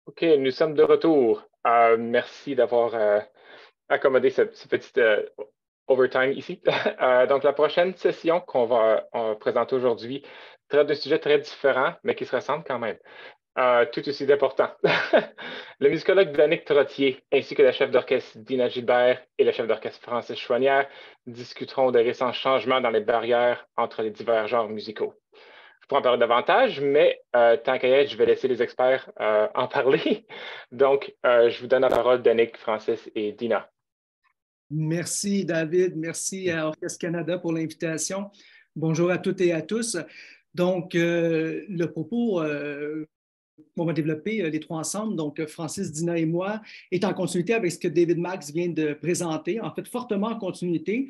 OK, nous sommes de retour. Merci d'avoir accommodé ce petit overtime ici. Donc, la prochaine session on va présenter aujourd'hui traite de sujets très différents, mais qui se ressemblent quand même. Tout aussi important. Le musicologue Danick Trottier, ainsi que la chef d'orchestre Dina Gilbert et le chef d'orchestre Francis Chouanière discuteront des récents changements dans les barrières entre les divers genres musicaux. Je pourrais en parler davantage, mais tant qu'à y être, je vais laisser les experts en parler. Donc, je vous donne la parole, Danick, Francis et Dina. Merci, David. Merci à Orchestre Canada pour l'invitation. Bonjour à toutes et à tous. Donc, le propos qu'on va développer les trois ensemble, donc Francis, Dina et moi, est en continuité avec ce que David Max vient de présenter, en fait, fortement en continuité.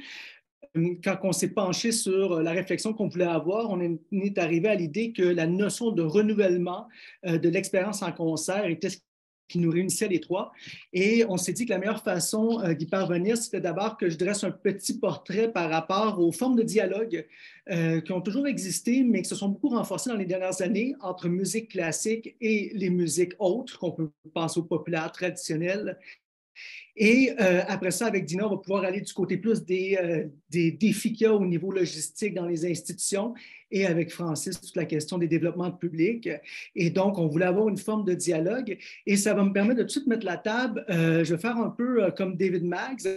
Quand on s'est penché sur la réflexion qu'on voulait avoir, on est arrivé à l'idée que la notion de renouvellement de l'expérience en concert était ce qui nous réunissait les trois. Et on s'est dit que la meilleure façon d'y parvenir, c'était d'abord que je dresse un petit portrait par rapport aux formes de dialogue qui ont toujours existé, mais qui se sont beaucoup renforcées dans les dernières années entre musique classique et les musiques autres, qu'on peut penser au populaire traditionnel. Et après ça, avec Dina, on va pouvoir aller du côté plus des défis qu'il y a au niveau logistique dans les institutions et avec Francis, toute la question des développements de public. Et donc, on voulait avoir une forme de dialogue et ça va me permettre de tout de suite mettre la table. Je vais faire un peu comme David Maggs.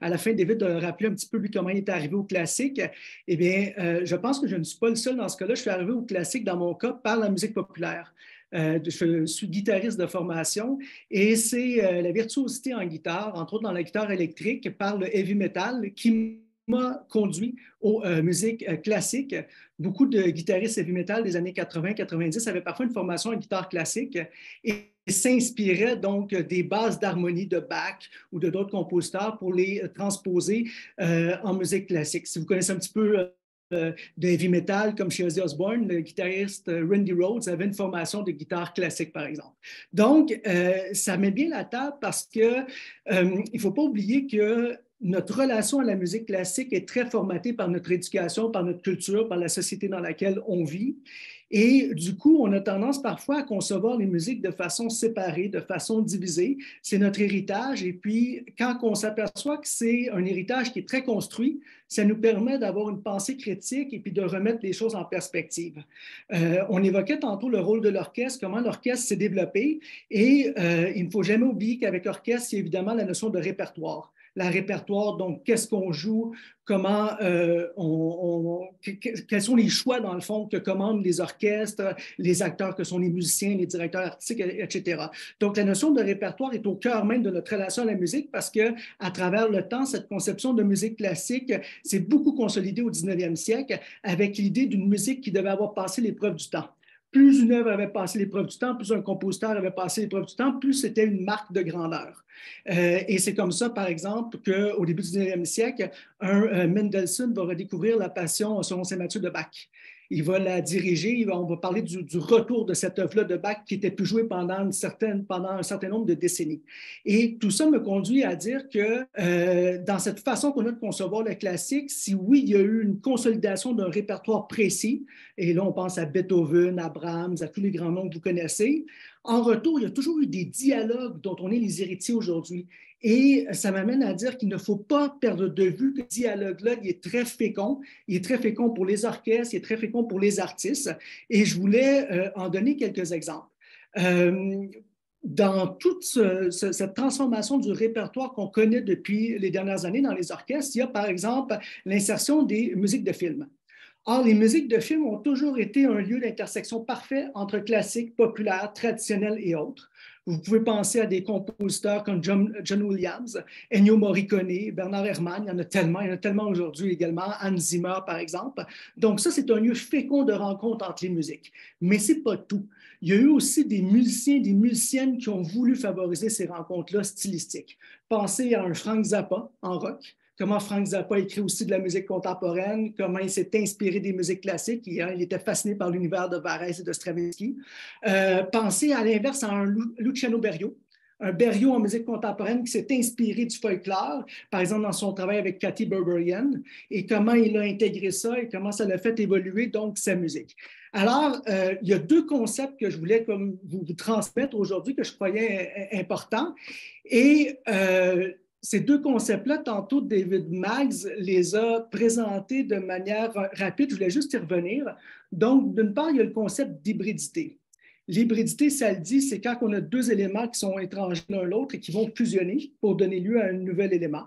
À la fin, David a rappelé un petit peu lui comment il est arrivé au classique. Eh bien, je pense que je ne suis pas le seul dans ce cas-là. Je suis arrivé au classique, dans mon cas, par la musique populaire. Je suis guitariste de formation et c'est la virtuosité en guitare, entre autres dans la guitare électrique, par le heavy metal qui m'a conduit aux musiques classiques. Beaucoup de guitaristes heavy metal des années 80-90 avaient parfois une formation en guitare classique et s'inspiraient donc des bases d'harmonie de Bach ou de d'autres compositeurs pour les transposer en musique classique. Si vous connaissez un petit peu de heavy metal, comme chez Ozzy Osbourne, le guitariste Randy Rhoads avait une formation de guitare classique, par exemple. Donc, ça met bien la table parce que il ne faut pas oublier que notre relation à la musique classique est très formatée par notre éducation, par notre culture, par la société dans laquelle on vit. Et du coup, on a tendance parfois à concevoir les musiques de façon séparée, de façon divisée. C'est notre héritage. Et puis, quand on s'aperçoit que c'est un héritage qui est très construit, ça nous permet d'avoir une pensée critique et puis de remettre les choses en perspective. On évoquait tantôt le rôle de l'orchestre, comment l'orchestre s'est développé. Et il ne faut jamais oublier qu'avec l'orchestre, il y a évidemment la notion de répertoire. La répertoire, donc qu'est-ce qu'on joue, comment quels sont les choix, dans le fond, que commandent les orchestres, les acteurs que sont les musiciens, les directeurs artistiques, etc. Donc, la notion de répertoire est au cœur même de notre relation à la musique parce que, à travers le temps, cette conception de musique classique s'est beaucoup consolidée au 19e siècle avec l'idée d'une musique qui devait avoir passé l'épreuve du temps. Plus une œuvre avait passé l'épreuve du temps, plus un compositeur avait passé l'épreuve du temps, plus c'était une marque de grandeur. Et c'est comme ça, par exemple, qu'au début du 19e siècle, un Mendelssohn va redécouvrir la Passion selon Saint Matthieu de Bach. Il va la diriger, on va parler du retour de cette œuvre-là de Bach qui était plus jouée pendant un certain nombre de décennies. Et tout ça me conduit à dire que dans cette façon qu'on a de concevoir le classique, si oui, il y a eu une consolidation d'un répertoire précis, et là on pense à Beethoven, à Brahms, à tous les grands noms que vous connaissez, en retour, il y a toujours eu des dialogues dont on est les héritiers aujourd'hui. Et ça m'amène à dire qu'il ne faut pas perdre de vue que ce dialogue-là, il est très fécond. Il est très fécond pour les orchestres, il est très fécond pour les artistes. Et je voulais en donner quelques exemples. Dans toute cette transformation du répertoire qu'on connaît depuis les dernières années dans les orchestres, il y a par exemple l'insertion des musiques de film. Or, les musiques de film ont toujours été un lieu d'intersection parfait entre classique, populaire, traditionnel et autres. Vous pouvez penser à des compositeurs comme John Williams, Ennio Morricone, Bernard Herrmann, il y en a tellement aujourd'hui également, Hans Zimmer par exemple. Donc ça, c'est un lieu fécond de rencontre entre les musiques. Mais ce n'est pas tout. Il y a eu aussi des musiciens, des musiciennes qui ont voulu favoriser ces rencontres-là stylistiques. Pensez à un Frank Zappa en rock, comment Frank Zappa écrit aussi de la musique contemporaine, comment il s'est inspiré des musiques classiques. Il était fasciné par l'univers de Varese et de Stravinsky. Pensez à l'inverse à un Luciano Berio, un Berriot en musique contemporaine qui s'est inspiré du folklore, par exemple dans son travail avec Cathy Berberian, et comment il a intégré ça et comment ça l'a fait évoluer donc sa musique. Alors, il y a deux concepts que je voulais comme vous transmettre aujourd'hui que je croyais importants. Et ces deux concepts-là, tantôt, David Maggs les a présentés de manière rapide. Je voulais juste y revenir. Donc, d'une part, il y a le concept d'hybridité. L'hybridité, ça le dit, c'est quand on a deux éléments qui sont étrangers l'un à l'autre et qui vont fusionner pour donner lieu à un nouvel élément.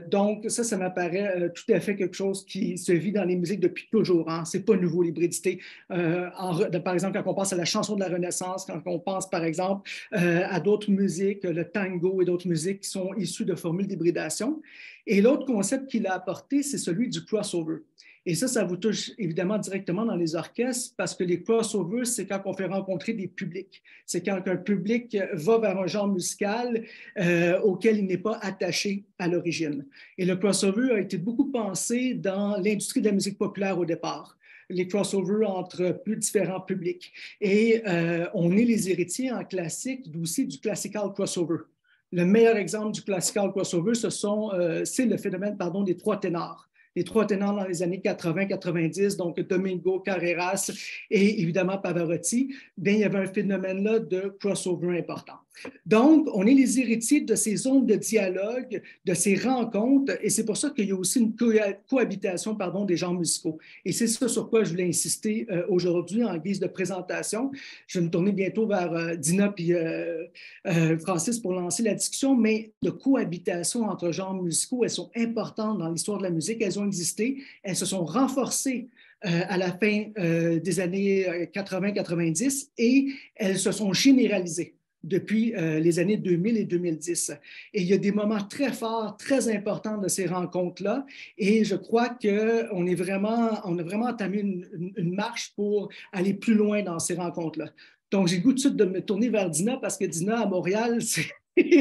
Donc, ça m'apparaît tout à fait quelque chose qui se vit dans les musiques depuis toujours. Hein. Ce n'est pas nouveau, l'hybridité. Par exemple, quand on pense à la chanson de la Renaissance, quand on pense, par exemple, à d'autres musiques, le tango et d'autres musiques qui sont issues de formules d'hybridation. Et l'autre concept qu'il a apporté, c'est celui du crossover. Et ça vous touche évidemment directement dans les orchestres parce que les crossovers, c'est quand on fait rencontrer des publics. C'est quand un public va vers un genre musical auquel il n'est pas attaché à l'origine. Et le crossover a été beaucoup pensé dans l'industrie de la musique populaire au départ. Les crossovers entre plus différents publics. Et on est les héritiers en classique aussi du classical crossover. Le meilleur exemple du classical crossover, c'est le phénomène des trois ténors. Les trois ténors dans les années 80-90, donc Domingo, Carreras et évidemment Pavarotti, bien, il y avait un phénomène-là de crossover important. Donc, on est les héritiers de ces zones de dialogue, de ces rencontres, et c'est pour ça qu'il y a aussi une cohabitation des genres musicaux. Et c'est ça sur quoi je voulais insister aujourd'hui en guise de présentation. Je vais me tourner bientôt vers Dina et Francis pour lancer la discussion, mais de cohabitation entre genres musicaux, elles sont importantes dans l'histoire de la musique, elles ont existé, elles se sont renforcées à la fin des années 80-90 et elles se sont généralisées depuis les années 2000 et 2010. Et il y a des moments très forts, très importants de ces rencontres-là. Et je crois qu'on a vraiment entamé une marche pour aller plus loin dans ces rencontres-là. Donc, j'ai le goût tout de suite de me tourner vers Dina parce que Dina, à Montréal, c'est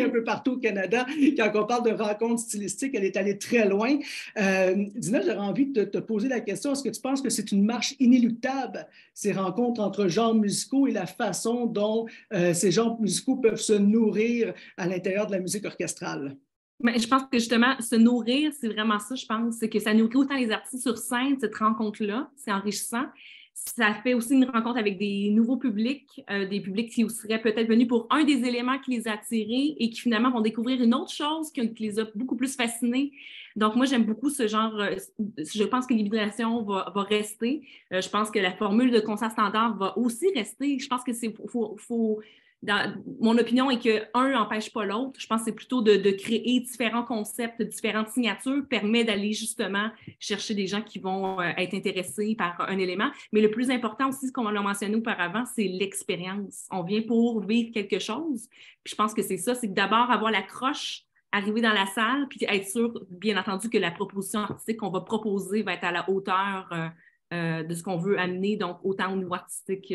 un peu partout au Canada. Quand on parle de rencontres stylistiques, elle est allée très loin. Dina, j'aurais envie de te poser la question, est-ce que tu penses que c'est une marche inéluctable, ces rencontres entre genres musicaux et la façon dont ces genres musicaux peuvent se nourrir à l'intérieur de la musique orchestrale? Mais je pense que justement, se nourrir, c'est vraiment ça, je pense. C'est que ça nourrit autant les artistes sur scène, cette rencontre-là, c'est enrichissant. Ça fait aussi une rencontre avec des nouveaux publics, des publics qui seraient peut-être venus pour un des éléments qui les a attirés et qui finalement vont découvrir une autre chose qui les a beaucoup plus fascinés. Donc, moi, j'aime beaucoup ce genre. Je pense que l'hybridation va rester. Je pense que la formule de concert standard va aussi rester. Je pense que mon opinion est qu'un n'empêche pas l'autre. Je pense que c'est plutôt de créer différents concepts, différentes signatures, permet d'aller justement chercher des gens qui vont être intéressés par un élément. Mais le plus important aussi, comme on l'a mentionné auparavant, c'est l'expérience. On vient pour vivre quelque chose. Puis je pense que c'est ça, c'est d'abord avoir l'accroche, arriver dans la salle, puis être sûr, bien entendu, que la proposition artistique qu'on va proposer va être à la hauteur de ce qu'on veut amener, donc autant au niveau artistique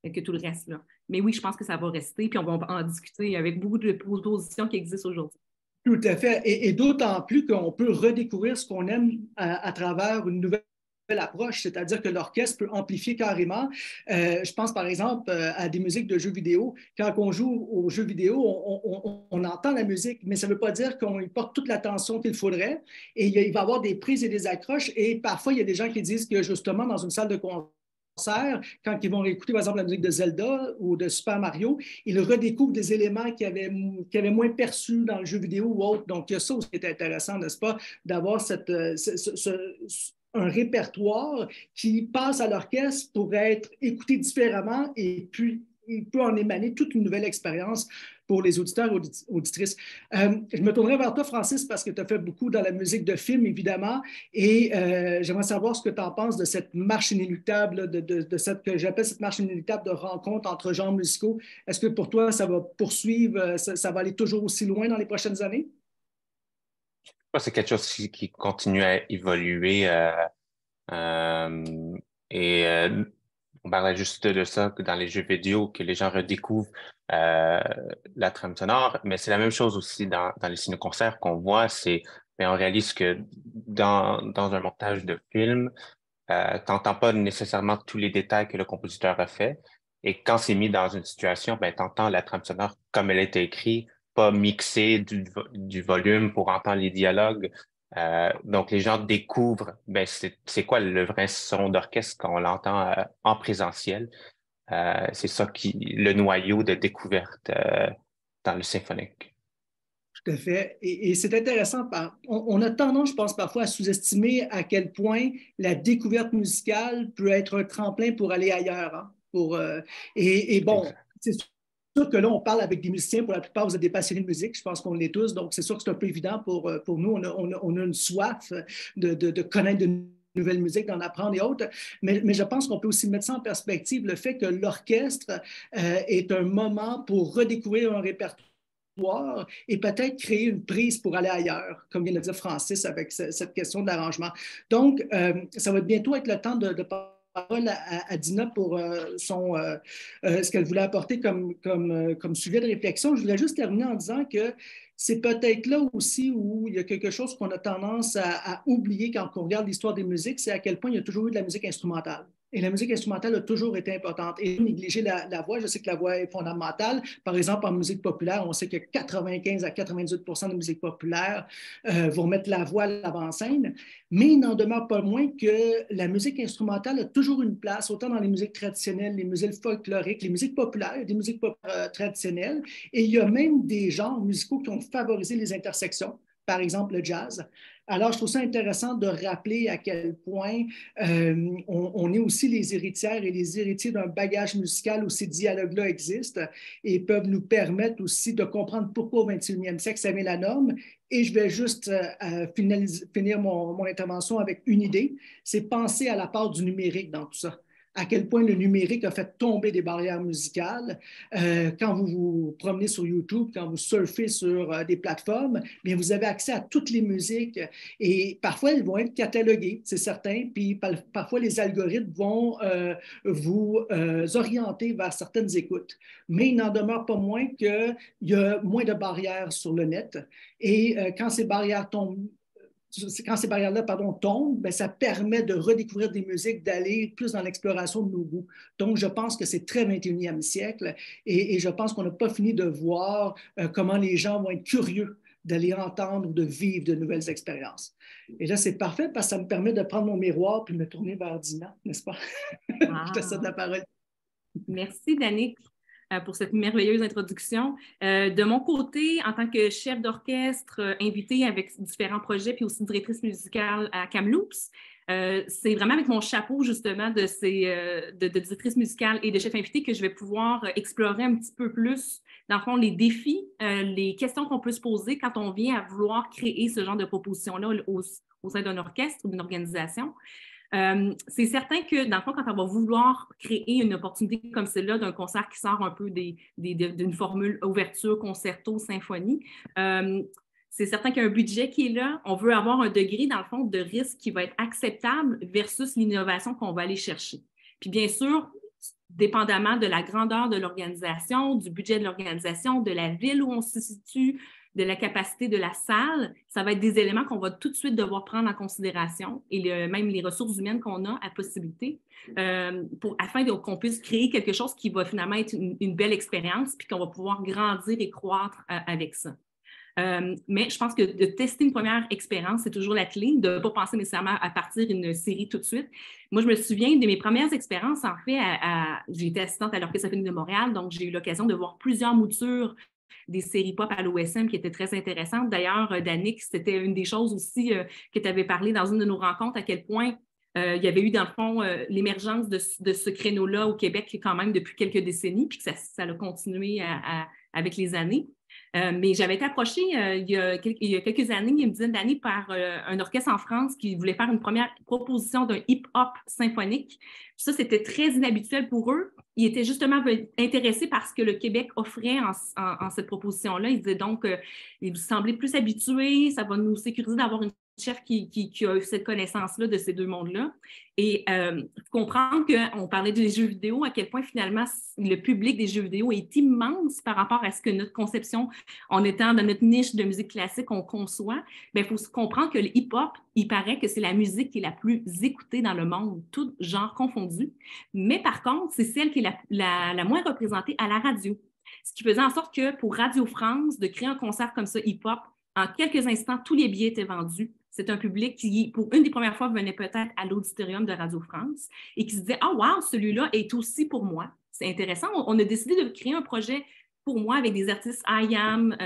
que tout le reste, là. Mais oui, je pense que ça va rester, puis on va en discuter avec beaucoup de propositions qui existent aujourd'hui. Tout à fait. Et d'autant plus qu'on peut redécouvrir ce qu'on aime à travers une nouvelle approche, c'est-à-dire que l'orchestre peut amplifier carrément. Je pense par exemple à des musiques de jeux vidéo. Quand on joue aux jeux vidéo, on entend la musique, mais ça ne veut pas dire qu'on y porte toute l'attention qu'il faudrait. Et il va y avoir des prises et des accroches. Et parfois, il y a des gens qui disent que justement, dans une salle de concert, quand ils vont écouter, par exemple, la musique de Zelda ou de Super Mario, ils redécouvrent des éléments qu'ils avaient moins perçus dans le jeu vidéo ou autre. Donc, il y a ça aussi qui est intéressant, n'est-ce pas, d'avoir un répertoire qui passe à l'orchestre pour être écouté différemment et puis il peut en émaner toute une nouvelle expérience pour les auditeurs et auditrices. Je me tournerai vers toi, Francis, parce que tu as fait beaucoup dans la musique de film, évidemment, et j'aimerais savoir ce que tu en penses de cette marche inéluctable, de cette que j'appelle cette marche inéluctable de rencontre entre genres musicaux. Est-ce que pour toi, ça va poursuivre, ça va aller toujours aussi loin dans les prochaines années? C'est quelque chose qui continue à évoluer on parlait juste de ça que dans les jeux vidéo, que les gens redécouvrent la trame sonore, mais c'est la même chose aussi dans les ciné-concerts qu'on voit, mais on réalise que dans un montage de film, t'entends pas nécessairement tous les détails que le compositeur a fait, Et quand c'est mis dans une situation, ben, tu entends la trame sonore comme elle est écrite, pas mixer du volume pour entendre les dialogues. Donc, les gens découvrent ben, c'est quoi le vrai son d'orchestre quand on l'entend en présentiel. C'est ça le noyau de découverte dans le symphonique. Tout à fait. Et c'est intéressant. On a tendance, je pense, parfois à sous-estimer à quel point la découverte musicale peut être un tremplin pour aller ailleurs. Hein, et bon, c'est sûr que là, on parle avec des musiciens. Pour la plupart, vous êtes des passionnés de musique. Je pense qu'on l'est tous. Donc, c'est sûr que c'est un peu évident pour nous. On a une soif de connaître de nouvelles musiques, d'en apprendre et autres. Mais je pense qu'on peut aussi mettre ça en perspective, le fait que l'orchestre est un moment pour redécouvrir un répertoire et peut-être créer une prise pour aller ailleurs, comme vient de dire Francis avec cette question de l'arrangement. Donc, ça va bientôt être le temps de parole à Dina pour ce qu'elle voulait apporter comme sujet de réflexion. Je voudrais juste terminer en disant que c'est peut-être là aussi où il y a quelque chose qu'on a tendance à oublier quand on regarde l'histoire des musiques, c'est à quel point il y a toujours eu de la musique instrumentale. Et la musique instrumentale a toujours été importante. Et négliger la voix, je sais que la voix est fondamentale. Par exemple, en musique populaire, on sait que 95 à 98 % de musique populaire vont mettre la voix à l'avant-scène. Mais il n'en demeure pas moins que la musique instrumentale a toujours une place, autant dans les musiques traditionnelles, les musiques folkloriques, les musiques populaires, des musiques traditionnelles. Et il y a même des genres musicaux qui ont favorisé les intersections, par exemple le jazz. Alors, je trouve ça intéressant de rappeler à quel point on est aussi les héritières et les héritiers d'un bagage musical où ces dialogues-là existent et peuvent nous permettre aussi de comprendre pourquoi au 21e siècle ça met la norme. Et je vais juste finir mon intervention avec une idée, c'est penser à la part du numérique dans tout ça. À quel point le numérique a fait tomber des barrières musicales. Quand vous vous promenez sur YouTube, quand vous surfez sur des plateformes, bien, vous avez accès à toutes les musiques et parfois, elles vont être cataloguées, c'est certain, puis parfois, les algorithmes vont vous orienter vers certaines écoutes. Mais il n'en demeure pas moins qu'il y a moins de barrières sur le net et quand ces barrières tombent, quand ces barrières-là tombent, bien, ça permet de redécouvrir des musiques, d'aller plus dans l'exploration de nos goûts. Donc, je pense que c'est très 21e siècle et je pense qu'on n'a pas fini de voir comment les gens vont être curieux d'aller entendre ou de vivre de nouvelles expériences. Et là, c'est parfait parce que ça me permet de prendre mon miroir puis de me tourner vers Dina, n'est-ce pas? Je te cède la parole. Merci, Danick, pour cette merveilleuse introduction. De mon côté, en tant que chef d'orchestre invité avec différents projets, puis aussi directrice musicale à Kamloops, c'est vraiment avec mon chapeau, justement, de directrice musicale et de chef invité que je vais pouvoir explorer un petit peu plus, dans le fond, les défis, les questions qu'on peut se poser quand on vient à vouloir créer ce genre de proposition-là au sein d'un orchestre ou d'une organisation. C'est certain que, dans le fond, quand on va vouloir créer une opportunité comme celle-là d'un concert qui sort un peu d'une formule ouverture, concerto, symphonie, c'est certain qu'il y a un budget qui est là. On veut avoir un degré, dans le fond, de risque qui va être acceptable versus l'innovation qu'on va aller chercher. Puis bien sûr, dépendamment de la grandeur de l'organisation, du budget de l'organisation, de la ville où on se situe, de la capacité de la salle, ça va être des éléments qu'on va tout de suite devoir prendre en considération et même les ressources humaines qu'on a à possibilité afin qu'on puisse créer quelque chose qui va finalement être une belle expérience puis qu'on va pouvoir grandir et croître avec ça. Mais je pense que de tester une première expérience, c'est toujours la clé, de ne pas penser nécessairement à partir d'une série tout de suite. Moi, je me souviens de mes premières expériences, en fait, j'ai été assistante à l'Orchestre symphonique de Montréal, donc j'ai eu l'occasion de voir plusieurs moutures des séries pop à l'OSM qui étaient très intéressantes. D'ailleurs, Danick, c'était une des choses aussi que tu avais parlé dans une de nos rencontres, à quel point il y avait eu, dans le fond, l'émergence de ce créneau-là au Québec quand même depuis quelques décennies, puis que ça a continué avec les années. Mais j'avais été approchée il y a quelques années, il y a une dizaine d'années, par un orchestre en France qui voulait faire une première proposition d'un hip-hop symphonique. Ça, c'était très inhabituel pour eux. Ils étaient justement intéressés par ce que le Québec offrait en cette proposition-là. Ils disaient donc, ils vous semblez plus habitués, ça va nous sécuriser d'avoir une chef qui a eu cette connaissance-là de ces deux mondes-là. Et comprendre qu'on parlait des jeux vidéo, à quel point finalement le public des jeux vidéo est immense par rapport à ce que notre conception, en étant dans notre niche de musique classique, on conçoit. Bien, il faut comprendre que le hip-hop, il paraît que c'est la musique qui est la plus écoutée dans le monde, tout genre confondu. Mais par contre, c'est celle qui est la moins représentée à la radio. Ce qui faisait en sorte que pour Radio France, de créer un concert comme ça, hip-hop, en quelques instants, tous les billets étaient vendus. C'est un public qui, pour une des premières fois, venait peut-être à l'auditorium de Radio France et qui se disait « Ah, wow, celui-là est aussi pour moi. » C'est intéressant. On a décidé de créer un projet pour moi avec des artistes I Am,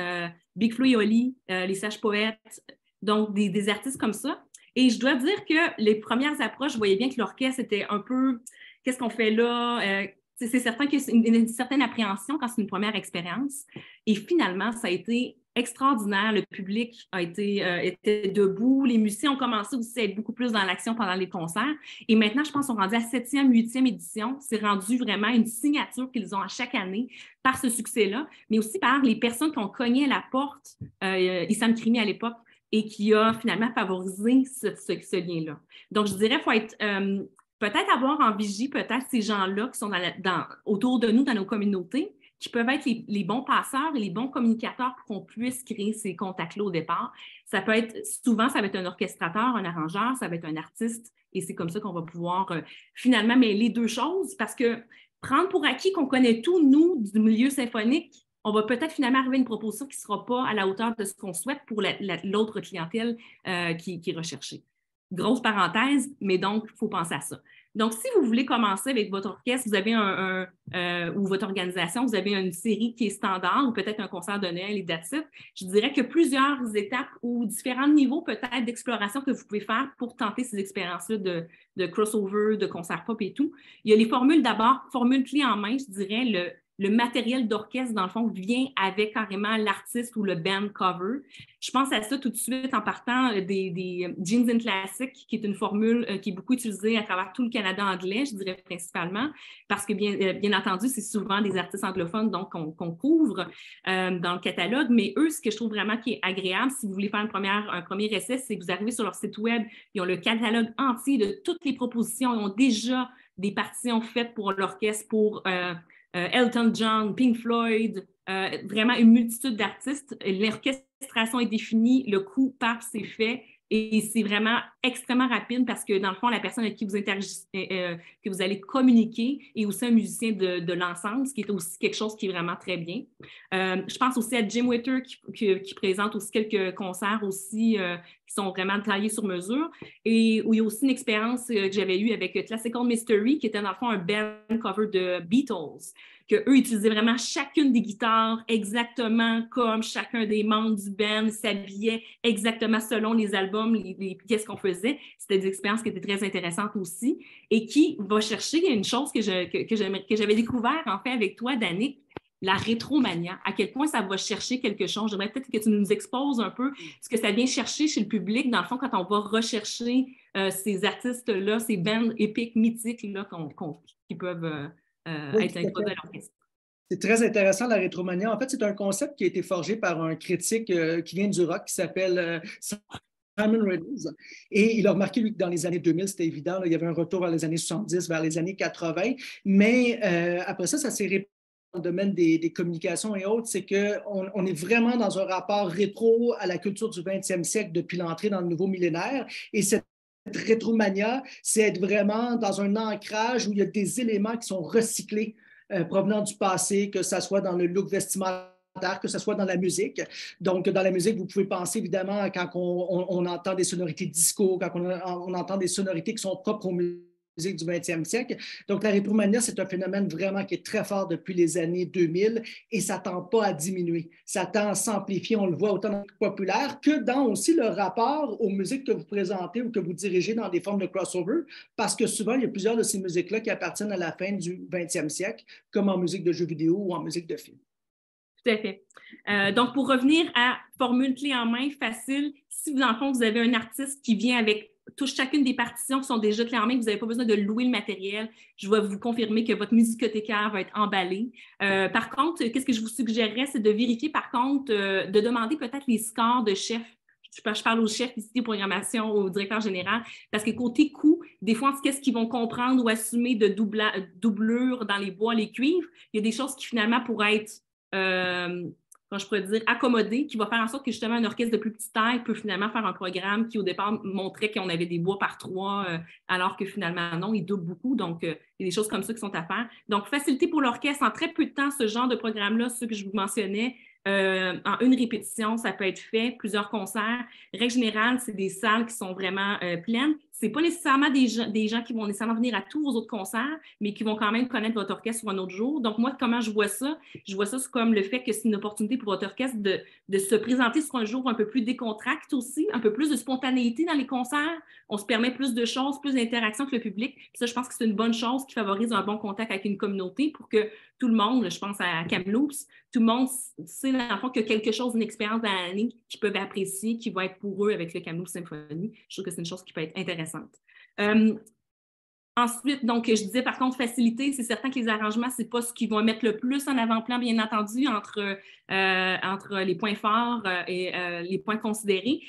Big Flo et Oli, les Sages Poètes, donc des artistes comme ça. Et je dois dire que les premières approches, je voyais bien que l'orchestre était un peu « Qu'est-ce qu'on fait là? » C'est certain qu'il y a une certaine appréhension quand c'est une première expérience. Et finalement, ça a été extraordinaire. Le public était debout. Les musiciens ont commencé aussi à être beaucoup plus dans l'action pendant les concerts. Et maintenant, je pense qu'ils sont rendus à 7e, 8e édition. C'est rendu vraiment une signature qu'ils ont à chaque année par ce succès-là, mais aussi par les personnes qui ont cogné à la porte, Issam Krimi à l'époque, et qui a finalement favorisé ce lien-là. Donc, je dirais qu'il faut être... peut-être avoir en vigie, peut-être ces gens-là qui sont autour de nous, dans nos communautés, qui peuvent être les bons passeurs et les bons communicateurs pour qu'on puisse créer ces contacts-là au départ. Souvent, ça va être un orchestrateur, un arrangeur, ça va être un artiste, et c'est comme ça qu'on va pouvoir finalement mêler deux choses, parce que prendre pour acquis qu'on connaît tout, nous, du milieu symphonique, on va peut-être finalement arriver à une proposition qui ne sera pas à la hauteur de ce qu'on souhaite pour l'autre clientèle qui est recherchée. Grosse parenthèse, mais donc, il faut penser à ça. Donc, si vous voulez commencer avec votre orchestre, vous avez ou votre organisation, vous avez une série qui est standard ou peut-être un concert de Noël et that's it, je dirais que plusieurs étapes ou différents niveaux peut-être d'exploration que vous pouvez faire pour tenter ces expériences-là de crossover, de concert pop et tout. Il y a les formules d'abord, formule clé en main, je dirais, le matériel d'orchestre, dans le fond, vient avec carrément l'artiste ou le band cover. Je pense à ça tout de suite en partant des Jeans in Classic, qui est une formule qui est beaucoup utilisée à travers tout le Canada anglais, je dirais principalement, parce que bien entendu, c'est souvent des artistes anglophones donc qu'on couvre dans le catalogue. Mais eux, ce que je trouve vraiment qui est agréable, si vous voulez faire un premier essai, c'est que vous arrivez sur leur site web, ils ont le catalogue entier de toutes les propositions, ils ont déjà des partitions faites pour l'orchestre, pour... Elton John, Pink Floyd, vraiment une multitude d'artistes. L'orchestration est définie, le coût par c'est fait et c'est vraiment extrêmement rapide parce que dans le fond, la personne avec qui vous interagissez, que vous allez communiquer est aussi un musicien de l'ensemble, ce qui est aussi quelque chose qui est vraiment très bien. Je pense aussi à Jim Witter qui présente aussi quelques concerts aussi qui sont vraiment taillés sur mesure et où il y a aussi une expérience que j'avais eue avec Classical Mystery qui était dans le fond un band cover de Beatles, qu'eux utilisaient vraiment chacune des guitares exactement comme chacun des membres du band s'habillait exactement selon les albums, les pièces qu'on faisait. C'était des expériences qui étaient très intéressantes aussi et qui va chercher une chose que j'avais découvert en fait avec toi, Danick, la rétromania, à quel point ça va chercher quelque chose. J'aimerais peut-être que tu nous exposes un peu ce que ça vient chercher chez le public, dans le fond, quand on va rechercher ces artistes-là, ces bands épiques, mythiques là, qui peuvent être introduits à l'orchestre. C'est très intéressant, la rétromania. En fait, c'est un concept qui a été forgé par un critique qui vient du rock, qui s'appelle Simon Reynolds. Et il a remarqué, lui, que dans les années 2000, c'était évident, là, il y avait un retour vers les années 70, vers les années 80. Mais après ça s'est répandu dans le domaine des communications et autres, c'est qu'on est vraiment dans un rapport rétro à la culture du 20e siècle depuis l'entrée dans le nouveau millénaire. Et cette rétromania, c'est être vraiment dans un ancrage où il y a des éléments qui sont recyclés provenant du passé, que ce soit dans le look vestimentaire, que ce soit dans la musique. Donc, dans la musique, vous pouvez penser évidemment quand on entend des sonorités disco, quand on entend des sonorités qui sont propres aux musiques du 20e siècle. Donc, la rétromania, c'est un phénomène vraiment qui est très fort depuis les années 2000 et ça ne tend pas à diminuer. Ça tend à s'amplifier. On le voit autant dans le populaire que dans aussi le rapport aux musiques que vous présentez ou que vous dirigez dans des formes de crossover, parce que souvent, il y a plusieurs de ces musiques-là qui appartiennent à la fin du 20e siècle, comme en musique de jeux vidéo ou en musique de film. Tout à fait. Donc, pour revenir à formule clé en main, facile, si dans le fond, vous avez un artiste qui vient avec chacune des partitions qui sont déjà clés en main, que vous n'avez pas besoin de louer le matériel, je vais vous confirmer que votre musicothécaire va être emballé. Par contre, qu'est-ce que je vous suggérerais, c'est de vérifier, par contre, de demander peut-être les scores de chef. je parle au chef ici de programmation, au directeur général, parce que côté coût, des fois, qu'est-ce qu'ils vont comprendre ou assumer de doublure dans les bois, les cuivres, il y a des choses qui finalement pourraient être, comment je pourrais dire, accommodées, qui va faire en sorte que justement un orchestre de plus petite taille peut finalement faire un programme qui au départ montrait qu'on avait des bois par 3, alors que finalement non, il double beaucoup. Donc, il y a des choses comme ça qui sont à faire. Donc, faciliter pour l'orchestre en très peu de temps, ce genre de programme-là, ceux que je vous mentionnais, en une répétition, ça peut être fait, plusieurs concerts. Règle générale, c'est des salles qui sont vraiment pleines. Ce n'est pas nécessairement des gens qui vont nécessairement venir à tous vos autres concerts, mais qui vont quand même connaître votre orchestre sur un autre jour. Donc, moi, comment je vois ça? Je vois ça comme le fait que c'est une opportunité pour votre orchestre de se présenter sur un jour un peu plus décontracté aussi, un peu plus de spontanéité dans les concerts. On se permet plus de choses, plus d'interaction avec le public. Puis ça, je pense que c'est une bonne chose qui favorise un bon contact avec une communauté pour que tout le monde, je pense à Kamloops, tout le monde sait dans le fond qu'il y a quelque chose, une expérience dans l'année qu'ils peuvent apprécier, qui va être pour eux avec le Kamloops Symphony. Je trouve que c'est une chose qui peut être intéressante. Ensuite, donc, je disais par contre, facilité, c'est certain que les arrangements, ce n'est pas ce qu'ils vont mettre le plus en avant-plan, bien entendu, entre les points forts et les points considérés.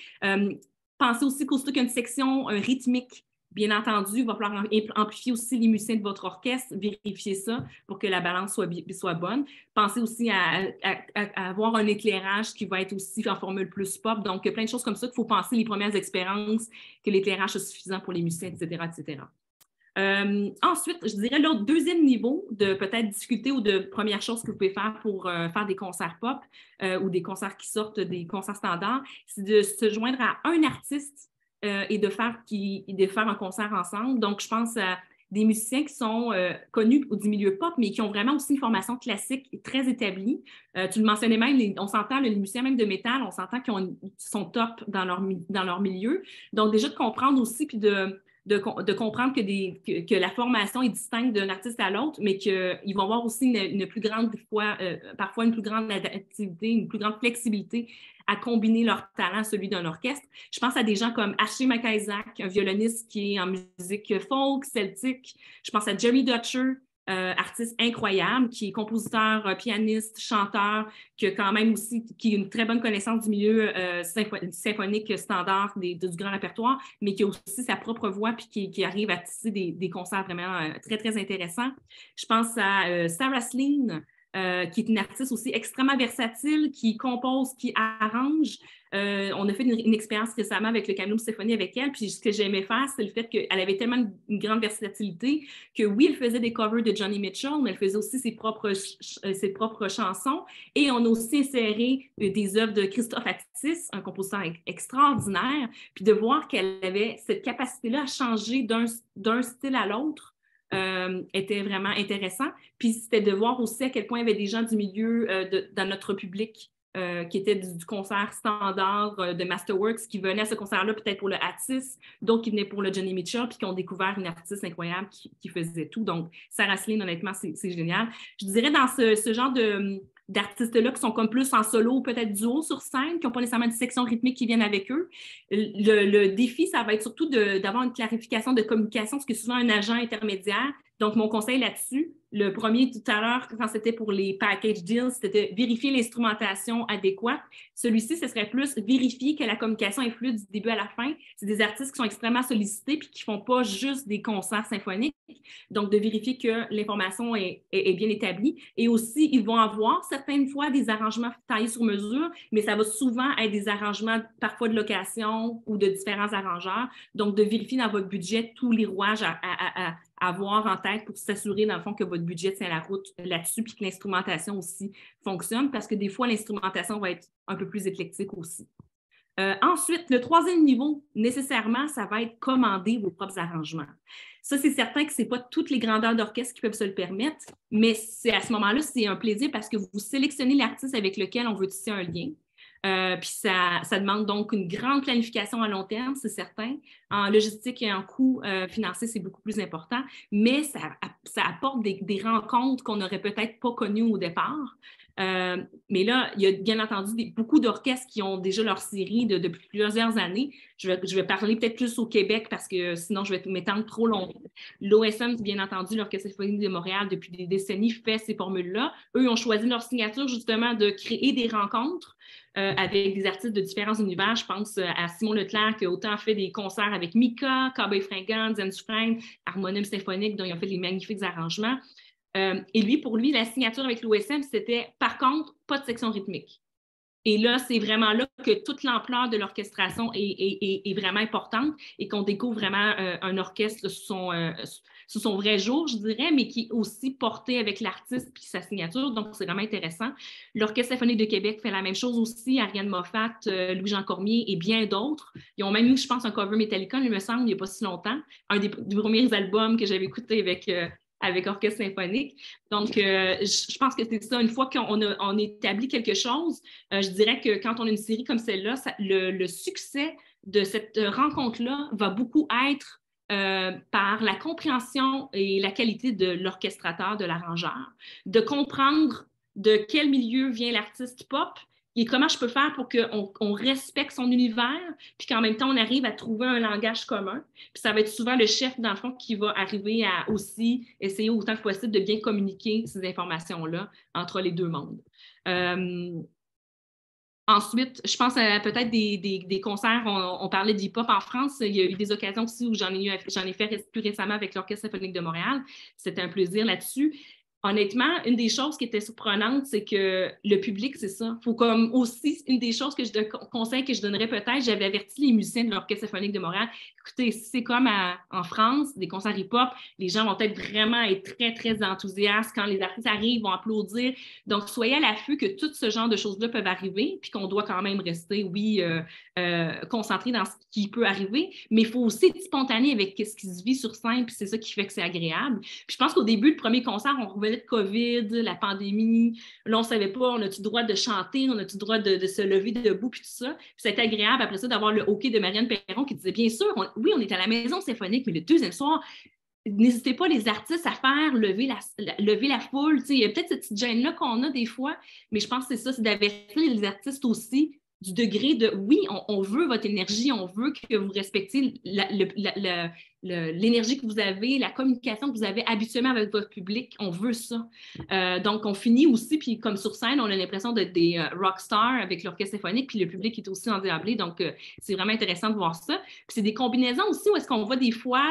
Pensez aussi qu'aussitôt qu'il y a une section rythmique, bien entendu, il va falloir amplifier aussi les musiciens de votre orchestre, vérifier ça pour que la balance soit bonne. Pensez aussi à avoir un éclairage qui va être aussi en formule plus pop. Donc, plein de choses comme ça qu'il faut penser les premières expériences, que l'éclairage est suffisant pour les musiciens, etc., etc. Ensuite, je dirais le deuxième niveau de peut-être difficulté ou de première chose que vous pouvez faire pour faire des concerts pop ou des concerts qui sortent des concerts standards, c'est de se joindre à un artiste et de faire un concert ensemble. Donc, je pense à des musiciens qui sont connus du milieu pop, mais qui ont vraiment aussi une formation classique très établie. Tu le mentionnais même, on s'entend, les musiciens même de métal, on s'entend qu'ils sont top dans leur milieu. Donc, déjà de comprendre aussi, puis de comprendre que la formation est distincte d'un artiste à l'autre, mais qu'ils vont avoir aussi une plus grande parfois une plus grande adaptivité, une plus grande flexibilité à combiner leur talent à celui d'un orchestre. Je pense à des gens comme Ashley McIsaac, un violoniste qui est en musique folk, celtique. Je pense à Jerry Dutcher, artiste incroyable, qui est compositeur, pianiste, chanteur, qui a quand même aussi qui a une très bonne connaissance du milieu symphonique standard du grand répertoire, mais qui a aussi sa propre voix puis qui arrive à tisser des concerts vraiment très, très intéressants. Je pense à Sarah Slean, qui est une artiste aussi extrêmement versatile, qui compose, qui arrange. On a fait une expérience récemment avec le Kamloops Symphony avec elle, puis ce que j'aimais faire, c'est le fait qu'elle avait tellement une grande versatilité que oui, elle faisait des covers de Johnny Mitchell, mais elle faisait aussi ses propres chansons, et on a aussi inséré des œuvres de Christophe Atis, un compositeur extraordinaire, puis de voir qu'elle avait cette capacité-là à changer d'un style à l'autre, était vraiment intéressant. Puis c'était de voir aussi à quel point il y avait des gens du milieu dans notre public qui étaient du concert standard de Masterworks, qui venaient à ce concert-là peut-être pour le Atis, d'autres qui venaient pour le Johnny Mitchell, puis qui ont découvert une artiste incroyable qui faisait tout. Donc, Sarah Slean, honnêtement, c'est génial. Je dirais dans ce genre d'artistes-là qui sont comme plus en solo ou peut-être duo sur scène, qui n'ont pas nécessairement une section rythmique qui viennent avec eux. Le défi, ça va être surtout d'avoir une clarification de communication, parce que souvent un agent intermédiaire. Donc, mon conseil là-dessus, le premier tout à l'heure, quand c'était pour les package deals, c'était vérifier l'instrumentation adéquate. Celui-ci, ce serait plus vérifier que la communication est fluide du début à la fin. C'est des artistes qui sont extrêmement sollicités puis qui ne font pas juste des concerts symphoniques. Donc, de vérifier que l'information est bien établie. Et aussi, ils vont avoir certaines fois des arrangements taillés sur mesure, mais ça va souvent être des arrangements parfois de location ou de différents arrangeurs. Donc, de vérifier dans votre budget tous les rouages à avoir en tête pour s'assurer, dans le fond, que votre budget tient la route là-dessus puis que l'instrumentation aussi fonctionne, parce que des fois, l'instrumentation va être un peu plus éclectique aussi. Ensuite, le troisième niveau, nécessairement, ça va être commander vos propres arrangements. Ça, c'est certain que ce n'est pas toutes les grandeurs d'orchestre qui peuvent se le permettre, mais à ce moment-là, c'est un plaisir parce que vous sélectionnez l'artiste avec lequel on veut tisser un lien. Puis ça demande donc une grande planification à long terme, c'est certain. En logistique et en coûts financiers, c'est beaucoup plus important, mais ça apporte des rencontres qu'on n'aurait peut-être pas connues au départ. Mais là, il y a bien entendu beaucoup d'orchestres qui ont déjà leur série depuis plusieurs années. Je vais parler peut-être plus au Québec parce que sinon, je vais m'étendre trop longtemps. L'OSM, bien entendu, l'Orchestre symphonique de Montréal, depuis des décennies, fait ces formules-là. Eux ont choisi leur signature justement de créer des rencontres avec des artistes de différents univers. Je pense à Simon Leclerc qui a autant fait des concerts avec Mika, Cowboy Fringant, Zen Dufresne, Harmonium Symphonique, dont ils ont fait des magnifiques arrangements. Et pour lui, la signature avec l'OSM, c'était par contre pas de section rythmique. Et là, c'est vraiment là que toute l'ampleur de l'orchestration est vraiment importante et qu'on découvre vraiment un orchestre sous son vrai jour, je dirais, mais qui est aussi porté avec l'artiste puis sa signature. Donc, c'est vraiment intéressant. L'Orchestre symphonique de Québec fait la même chose aussi. Ariane Moffat, Louis-Jean Cormier et bien d'autres. Ils ont même eu, je pense, un cover Metallica, il me semble, il n'y a pas si longtemps. Un des premiers albums que j'avais écouté avec Orchestre symphonique. Donc, je pense que c'est ça. Une fois qu'on établit quelque chose, je dirais que quand on a une série comme celle-là, le succès de cette rencontre-là va beaucoup être par la compréhension et la qualité de l'orchestrateur, de l'arrangeur, de comprendre de quel milieu vient l'artiste pop et comment je peux faire pour qu'on respecte son univers, puis qu'en même temps, on arrive à trouver un langage commun. Puis ça va être souvent le chef, dans le fond, qui va arriver à aussi essayer autant que possible de bien communiquer ces informations-là entre les deux mondes. Ensuite, je pense à peut-être des concerts. On parlait d'hip-hop en France. Il y a eu des occasions aussi où j'en ai fait plus récemment avec l'Orchestre symphonique de Montréal. C'était un plaisir là-dessus. Honnêtement, une des choses qui était surprenante, c'est que le public, c'est ça. Il faut comme aussi, une des choses conseil que je donnerais peut-être, j'avais averti les musiciens de l'Orchestre symphonique de Montréal. Écoutez, c'est comme en France, des concerts hip-hop, les gens vont être vraiment être très, très enthousiastes. Quand les artistes arrivent, ils vont applaudir. Donc, soyez à l'affût que tout ce genre de choses-là peuvent arriver, puis qu'on doit quand même rester, oui, concentré dans ce qui peut arriver, mais il faut aussi être spontané avec ce qui se vit sur scène, puis c'est ça qui fait que c'est agréable. Puis je pense qu'au début, le premier concert, on revenait de COVID, la pandémie. Là, on ne savait pas, on a-tu le droit de chanter, on a-tu le droit de se lever debout, puis tout ça. Puis c'était agréable après ça d'avoir le OK de Marianne Perron qui disait, bien sûr, oui, on est à la maison symphonique, mais le deuxième soir, n'hésitez pas les artistes à faire lever la foule. Il y a peut-être cette petite gêne-là qu'on a des fois, mais je pense que c'est ça, c'est d'avertir les artistes aussi du degré de, oui, on veut votre énergie, on veut que vous respectiez l'énergie que vous avez, la communication que vous avez habituellement avec votre public, on veut ça. Donc, on finit aussi, puis comme sur scène, on a l'impression d'être des rockstars avec l'orchestre symphonique, puis le public est aussi endiablé, donc c'est vraiment intéressant de voir ça. Puis c'est des combinaisons aussi où est-ce qu'on voit des fois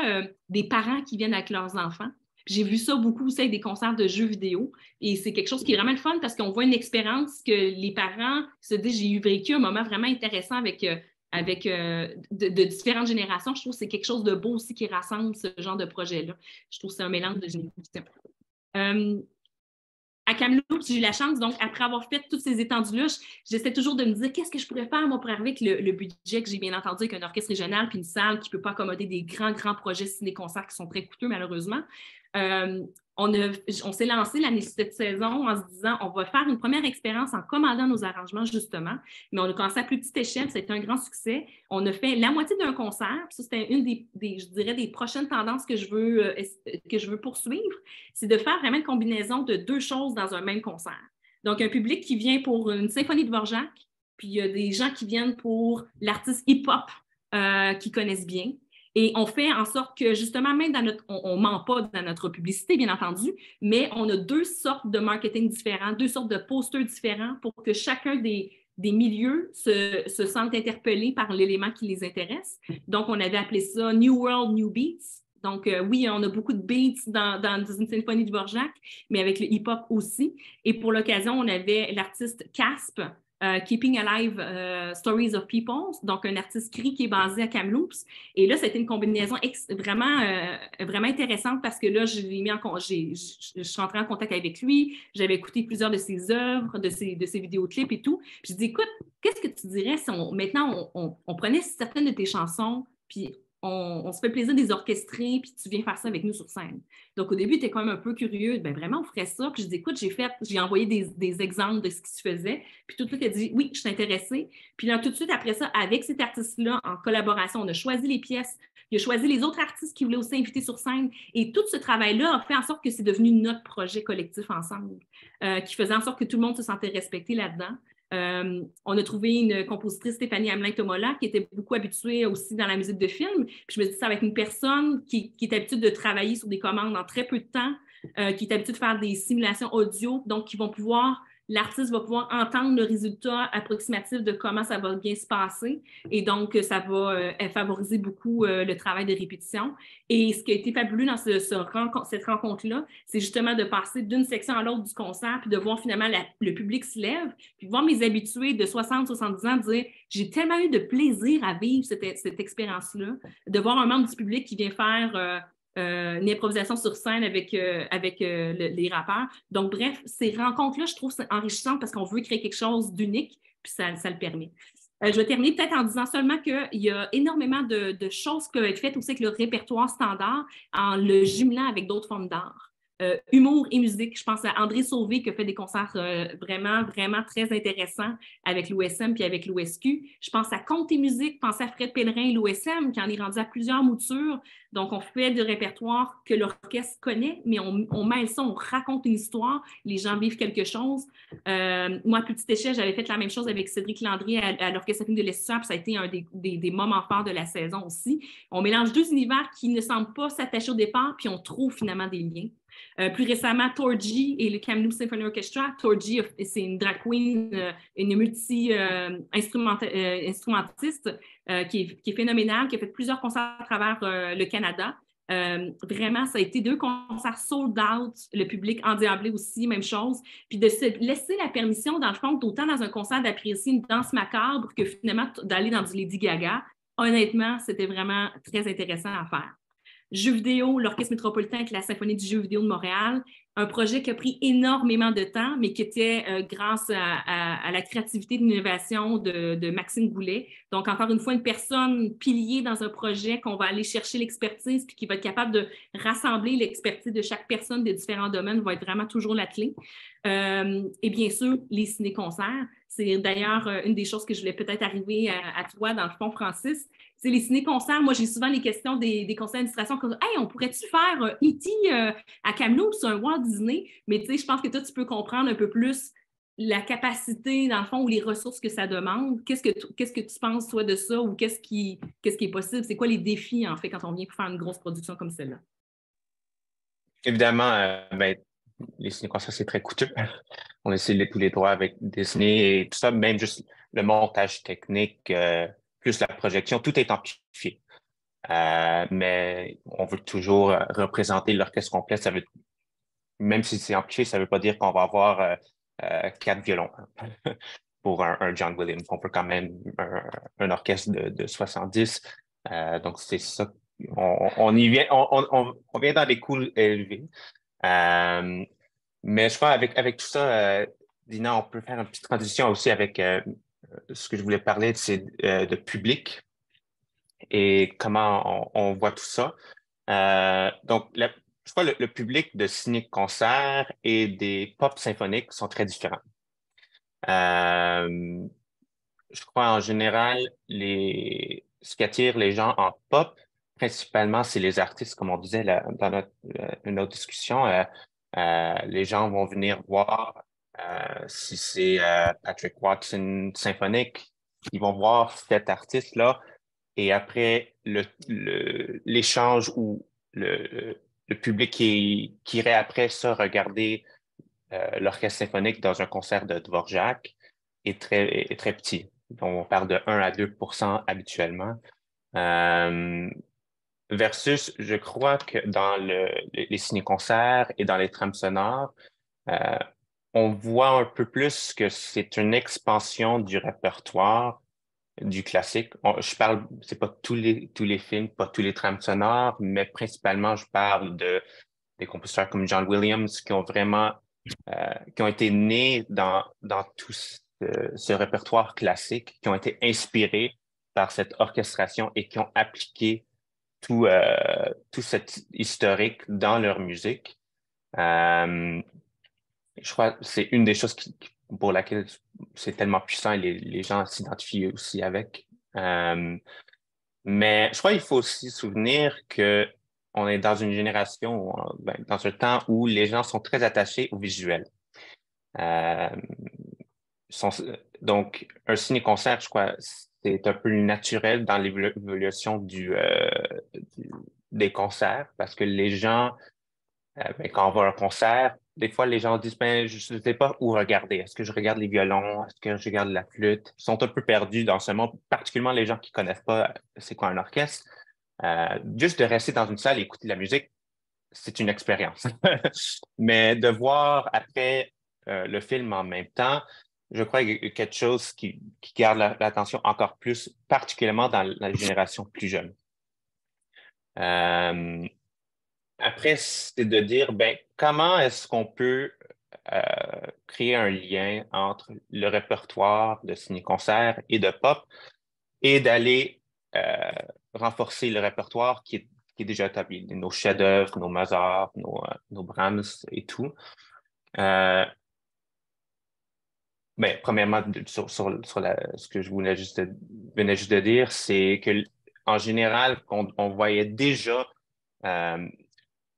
des parents qui viennent avec leurs enfants. J'ai vu ça beaucoup aussi avec des concerts de jeux vidéo et c'est quelque chose qui est vraiment le fun parce qu'on voit une expérience que les parents se disent, j'ai vécu un moment vraiment intéressant avec de différentes générations. Je trouve que c'est quelque chose de beau aussi qui rassemble ce genre de projet-là. Je trouve que c'est un mélange de générations. À Kamloops, j'ai eu la chance, donc après avoir fait toutes ces étendues-là, j'essaie toujours de me dire qu'est-ce que je pourrais faire, moi, pour arriver avec le budget que j'ai bien entendu avec un orchestre régional puis une salle qui ne peut pas accommoder des grands projets ciné-concerts qui sont très coûteux, malheureusement. On s'est lancé l'année cette saison en se disant on va faire une première expérience en commandant nos arrangements, justement, mais on a commencé à plus petite échelle, ça a été un grand succès. On a fait la moitié d'un concert, puis ça, c'était une je dirais, des prochaines tendances que je veux poursuivre, c'est de faire vraiment une combinaison de deux choses dans un même concert. Donc, un public qui vient pour une symphonie de Dvorak, puis il y a des gens qui viennent pour l'artiste hip-hop qui connaissent bien. Et on fait en sorte que, justement, même on ne ment pas dans notre publicité, bien entendu, mais on a deux sortes de marketing différents, deux sortes de posters différents pour que chacun des milieux se sentent interpellés par l'élément qui les intéresse. Donc, on avait appelé ça New World, New Beats. Donc, oui, on a beaucoup de beats dans une symphonie de Dvorak, mais avec le hip-hop aussi. Et pour l'occasion, on avait l'artiste Casp, Keeping Alive Stories of People, donc un artiste cri qui est basé à Kamloops. Et là, c'était une combinaison vraiment intéressante parce que là, je suis rentrée en contact avec lui, j'avais écouté plusieurs de ses œuvres, de ses vidéoclips et tout. Puis je dis, écoute, qu'est-ce que tu dirais si maintenant on prenait certaines de tes chansons, puis on se fait plaisir de les orchestrer, puis tu viens faire ça avec nous sur scène. Donc, au début, tu es quand même un peu curieux. Ben vraiment, on ferait ça. Puis je dis, écoute, j'ai envoyé des exemples de ce qui se faisait. Puis tout de suite, elle dit, oui, je suis intéressée. Puis là, tout de suite, après ça, avec cet artiste-là, en collaboration, on a choisi les pièces. Il a choisi les autres artistes qui voulaient aussi inviter sur scène. Et tout ce travail-là a fait en sorte que c'est devenu notre projet collectif ensemble, qui faisait en sorte que tout le monde se sentait respecté là-dedans. On a trouvé une compositrice, Stéphanie Hamelin-Tomola, qui était beaucoup habituée aussi dans la musique de film. Puis je me dis, ça va être une personne qui est habituée de travailler sur des commandes en très peu de temps, qui est habituée de faire des simulations audio, donc l'artiste va pouvoir entendre le résultat approximatif de comment ça va bien se passer. Et donc, ça va favoriser beaucoup le travail de répétition. Et ce qui a été fabuleux dans cette rencontre-là, c'est justement de passer d'une section à l'autre du concert, puis de voir finalement le public se lève, puis de voir mes habitués de 60-70 ans dire « J'ai tellement eu de plaisir à vivre cette expérience-là, de voir un membre du public qui vient faire… une improvisation sur scène avec les rappeurs. » Donc, bref, ces rencontres-là, je trouve enrichissantes parce qu'on veut créer quelque chose d'unique, puis ça le permet. Je vais terminer peut-être en disant seulement qu'il y a énormément de choses qui peuvent être faites aussi avec le répertoire standard en le jumelant avec d'autres formes d'art. Humour et musique. Je pense à André Sauvé qui a fait des concerts vraiment, vraiment très intéressants avec l'OSM puis avec l'OSQ. Je pense à Conte et musique, je pense à Fred Pellerin et l'OSM qui en est rendu à plusieurs moutures. Donc, on fait du répertoire que l'orchestre connaît, mais on mêle ça, on raconte une histoire, les gens vivent quelque chose. Moi, à plus petite échelle, j'avais fait la même chose avec Cédric Landry à l'Orchestre symphonique de l'Estuaire, puis ça a été un des moments forts de la saison aussi. On mélange deux univers qui ne semblent pas s'attacher au départ, puis on trouve finalement des liens. Plus récemment, Torji et le Kamloops Symphony Orchestra. Torji, c'est une drag queen, une multi-instrumentiste qui est phénoménale, qui a fait plusieurs concerts à travers le Canada. Vraiment, ça a été 2 concerts sold out, le public endiablé aussi, même chose. Puis de se laisser la permission, dans le fond, autant dans un concert d'apprécier une danse macabre que finalement d'aller dans du Lady Gaga. Honnêtement, c'était vraiment très intéressant à faire. Jeux vidéo, l'Orchestre métropolitain avec la Symphonie du jeu vidéo de Montréal, un projet qui a pris énormément de temps, mais qui était grâce à la créativité et l'innovation de Maxime Goulet. Donc, encore une fois, une personne pilier dans un projet qu'on va aller chercher l'expertise puis qui va être capable de rassembler l'expertise de chaque personne des différents domaines va être vraiment toujours la clé. Et bien sûr, les ciné-concerts. C'est d'ailleurs une des choses que je voulais peut-être arriver à toi, dans le fond, Francis. C'est les ciné-concerts. Moi, j'ai souvent les questions des conseils d'administration comme « Hey, on pourrait-tu faire E.T. à Kamloops, un Walt Disney? » Mais tu sais, je pense que toi, tu peux comprendre un peu plus la capacité, dans le fond, ou les ressources que ça demande. Qu'est-ce que tu penses, toi, de ça? Ou qu'est-ce qui est possible? C'est quoi les défis, en fait, quand on vient pour faire une grosse production comme celle-là? Évidemment, les ciné-concerts, c'est très coûteux. On essaie tous les droits avec Disney et tout ça, même juste le montage technique, plus la projection, tout est amplifié. Mais on veut toujours représenter l'orchestre complet. Même si c'est amplifié, ça ne veut pas dire qu'on va avoir 4 violons pour un John Williams. On veut quand même un orchestre de 70. Donc, c'est ça. On vient dans des coûts élevés. Mais je crois avec tout ça, Dina, on peut faire une petite transition aussi avec ce que je voulais parler, c'est de public et comment on voit tout ça. Donc, je crois que le public de ciné-concert et des pop symphoniques sont très différents. Je crois en général, ce qui attire les gens en pop, principalement, c'est les artistes, comme on disait dans notre discussion. Les gens vont venir voir si c'est Patrick Watson symphonique, ils vont voir cet artiste-là et après l'échange ou le public qui irait après ça regarder l'orchestre symphonique dans un concert de Dvorak est très petit. Donc, on parle de 1 à 2% habituellement. Versus, je crois que dans les ciné-concerts et dans les trames sonores, on voit un peu plus que c'est une expansion du répertoire du classique. C'est pas tous les films, pas tous les trames sonores, mais principalement, je parle des compositeurs comme John Williams qui ont vraiment, qui ont été nés dans tout ce répertoire classique, qui ont été inspirés par cette orchestration et qui ont appliqué tout cet historique dans leur musique. Je crois que c'est une des choses pour laquelle c'est tellement puissant et les gens s'identifient aussi avec. Mais je crois qu'il faut aussi se souvenir que on est dans une génération, dans un temps où les gens sont très attachés au visuel. Euh, sont- donc, un ciné-concert, je crois, c'est un peu naturel dans l'évolution des concerts parce que les gens, quand on va à un concert, des fois, les gens disent, ben, je ne sais pas où regarder. Est-ce que je regarde les violons? Est-ce que je regarde la flûte? Ils sont un peu perdus dans ce monde, particulièrement les gens qui connaissent pas c'est quoi un orchestre. Juste de rester dans une salle et écouter de la musique, c'est une expérience. Mais de voir après le film en même temps, je crois qu'il y a quelque chose qui garde l'attention encore plus, particulièrement dans la génération plus jeune. Euh, Après, c'est de dire, ben, comment est-ce qu'on peut euh, créer un lien entre le répertoire de ciné-concert et de pop et d'aller renforcer le répertoire qui est déjà établi, nos chefs-d'œuvre, nos Mozart, nos Brahms et tout. Ben, premièrement, ce que je venais juste de dire, c'est que en général, on voyait déjà euh,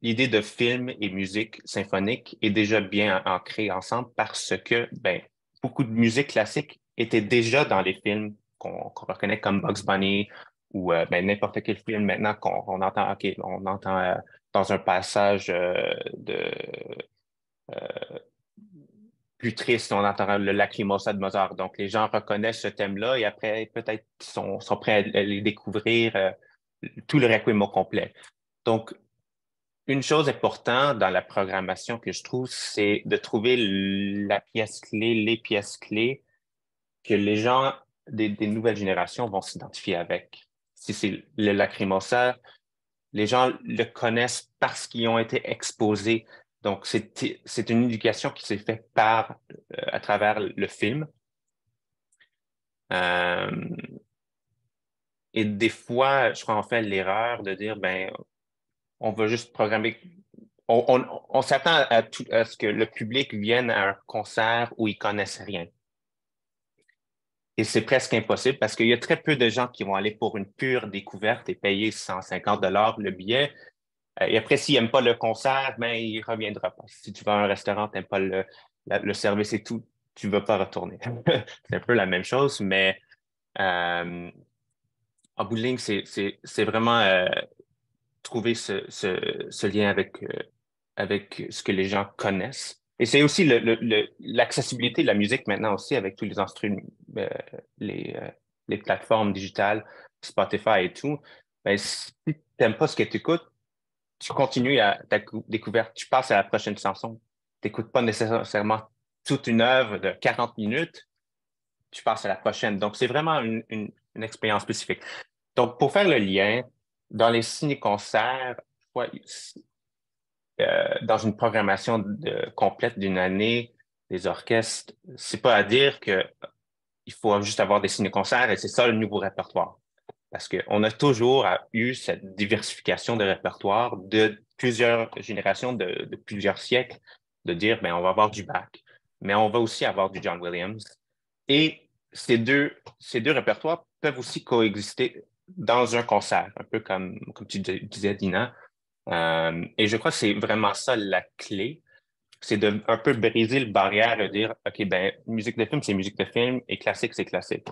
l'idée de film et musique symphonique est déjà bien ancrée ensemble parce que ben, beaucoup de musique classique était déjà dans les films qu'on reconnaît comme Bugs Bunny ou ben, n'importe quel film maintenant qu'on entend, OK, on entend dans un passage plus triste, on entend le Lacrimosa de Mozart. Donc, les gens reconnaissent ce thème-là et après, peut-être, sont prêts à les découvrir tout le requiem au complet. Donc, une chose importante dans la programmation que je trouve, c'est de trouver la pièce clé, les pièces clés que les gens des nouvelles générations vont s'identifier avec. Si c'est le Lacrimosa, les gens le connaissent parce qu'ils ont été exposés. Donc, c'est une éducation qui s'est faite à travers le film. Euh, et des fois, je crois qu'on fait l'erreur de dire, ben, on va juste programmer. On s'attend à ce que le public vienne à un concert où ils connaissent rien. Et c'est presque impossible parce qu'il y a très peu de gens qui vont aller pour une pure découverte et payer 150 le billet. Et après, s'il n'aime pas le concert, ben, il ne reviendra pas. Si tu vas à un restaurant, tu n'aimes pas le service et tout, tu ne vas pas retourner. C'est un peu la même chose, mais en bout de ligne, c'est vraiment trouver ce lien avec ce que les gens connaissent. Et c'est aussi l'accessibilité de la musique maintenant aussi avec tous les instruments, euh, les, euh, les plateformes digitales, Spotify et tout. Ben, si tu n'aimes pas ce que tu écoutes, tu continues à ta découverte, tu passes à la prochaine chanson. Tu n'écoutes pas nécessairement toute une œuvre de 40 minutes, tu passes à la prochaine. Donc, c'est vraiment une expérience spécifique. Donc, pour faire le lien, dans les ciné-concerts, ouais, dans une programmation complète d'une année, des orchestres, c'est pas à dire que il faut juste avoir des ciné-concerts et c'est ça le nouveau répertoire. Parce qu'on a toujours eu cette diversification de répertoire de plusieurs générations, de plusieurs siècles, de dire, ben, on va avoir du Bach, mais on va aussi avoir du John Williams. Et ces deux répertoires peuvent aussi coexister dans un concert, un peu comme tu disais, Dina. Et je crois que c'est vraiment ça la clé, c'est de un peu briser le barrière de dire, OK, ben, musique de film, c'est musique de film et classique, c'est classique.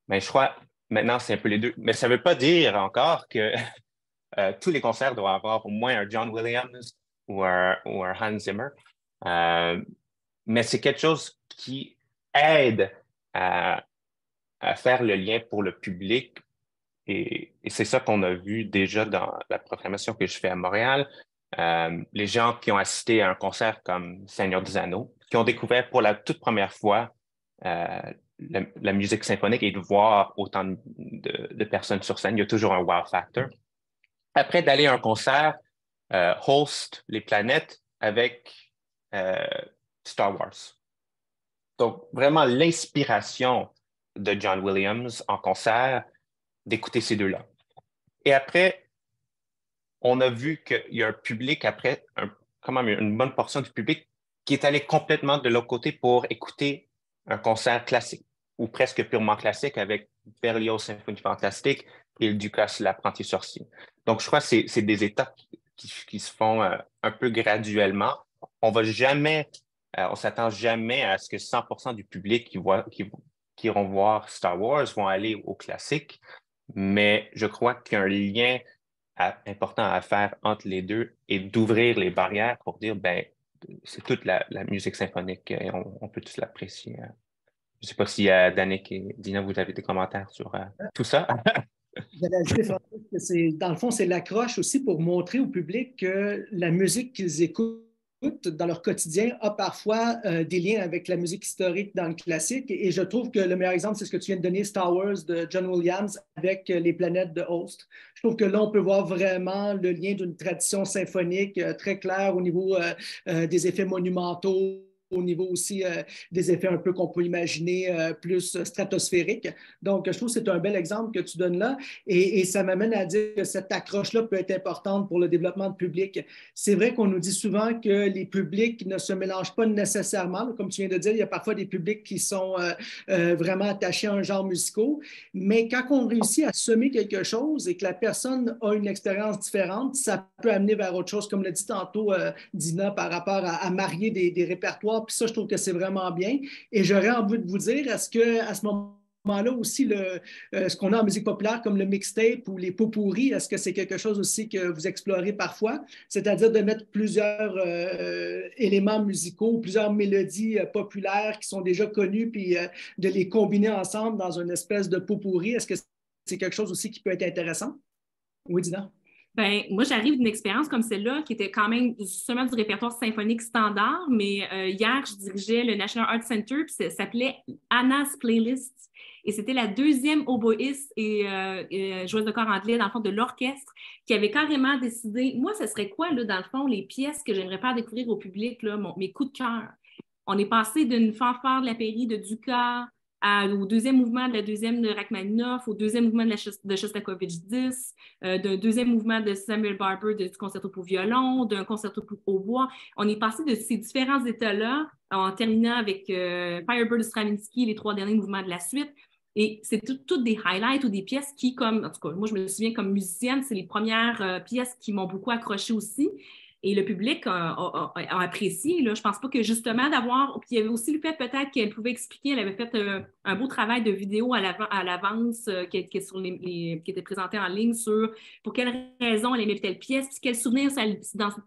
Mais je crois, maintenant, c'est un peu les deux. Mais ça ne veut pas dire encore que tous les concerts doivent avoir au moins un John Williams ou un Hans Zimmer. Euh, mais c'est quelque chose qui aide à faire le lien pour le public. Et c'est ça qu'on a vu déjà dans la programmation que je fais à Montréal. Les gens qui ont assisté à un concert comme Seigneur des Anneaux, qui ont découvert pour la toute première fois euh, la musique symphonique et de voir autant de personnes sur scène, il y a toujours un wow factor. Après d'aller à un concert, host les planètes avec euh, Star Wars. Donc, vraiment l'inspiration de John Williams en concert, d'écouter ces deux-là. Et après, on a vu qu'il y a un public après, quand même une bonne portion du public qui est allé complètement de l'autre côté pour écouter un concert classique ou presque purement classique avec Berlioz Symphonie Fantastique et le Ducasse l'apprenti sorcier. Donc, je crois que c'est des étapes qui se font un peu graduellement. On s'attend jamais à ce que 100% du public qui iront voir Star Wars vont aller au classique, mais je crois qu'il y a un lien important à faire entre les deux et d'ouvrir les barrières pour dire, c'est toute la musique symphonique et on peut tous l'apprécier. Je ne sais pas si Danick et Dina, vous avez des commentaires sur tout ça. J'allais ajouter, Francis, que dans le fond, c'est l'accroche aussi pour montrer au public que la musique qu'ils écoutent dans leur quotidien a parfois des liens avec la musique historique dans le classique. Et je trouve que le meilleur exemple, c'est ce que tu viens de donner, Star Wars de John Williams avec les planètes de Host. Je trouve que là, on peut voir vraiment le lien d'une tradition symphonique très claire au niveau des effets monumentaux, au niveau aussi des effets un peu qu'on peut imaginer plus stratosphériques. Donc, je trouve que c'est un bel exemple que tu donnes là et ça m'amène à dire que cette accroche-là peut être importante pour le développement de public. C'est vrai qu'on nous dit souvent que les publics ne se mélangent pas nécessairement. Comme tu viens de dire, il y a parfois des publics qui sont vraiment attachés à un genre musical, mais quand on réussit à semer quelque chose et que la personne a une expérience différente, ça peut amener vers autre chose, comme l'a dit tantôt Dina, par rapport à marier des répertoires. Puis ça, je trouve que c'est vraiment bien. Et j'aurais envie de vous dire, est-ce qu'à ce moment-là aussi, ce qu'on a en musique populaire comme le mixtape ou les pot-pourris, est-ce que c'est quelque chose aussi que vous explorez parfois? C'est-à-dire de mettre plusieurs éléments musicaux, plusieurs mélodies populaires qui sont déjà connues, puis de les combiner ensemble dans une espèce de pot-pourri. Est-ce que c'est quelque chose aussi qui peut être intéressant? Oui, Dina? Moi, j'arrive d'une expérience comme celle-là qui était quand même seulement du répertoire symphonique standard, mais hier, je dirigeais le National Arts Center, puis ça s'appelait Anna's Playlist. Et c'était la deuxième oboïste et joueuse de corps anglais, dans le fond, de l'orchestre, qui avait carrément décidé, moi, ce serait quoi, là, dans le fond, les pièces que j'aimerais faire découvrir au public, là, mes coups de cœur. On est passé d'une fanfare de la Pairie de Dukas au deuxième mouvement de la deuxième de Rachmaninoff, au deuxième mouvement de Shostakovich 10, d'un deuxième mouvement de Samuel Barber du concerto pour violon, d'un concerto pour hautbois. On est passé de ces différents états-là en terminant avec Firebird de Stravinsky, les 3 derniers mouvements de la suite. Et c'est toutes des highlights ou des pièces qui, en tout cas, moi, je me souviens comme musicienne, c'est les premières pièces qui m'ont beaucoup accroché aussi. Et le public a apprécié. Là. Je ne pense pas que justement d'avoir... Puis il y avait aussi le fait peut-être qu'elle pouvait expliquer, elle avait fait un beau travail de vidéo à l'avance qui était présenté en ligne sur pour quelles raisons elle aimait telle pièce, puis quel souvenir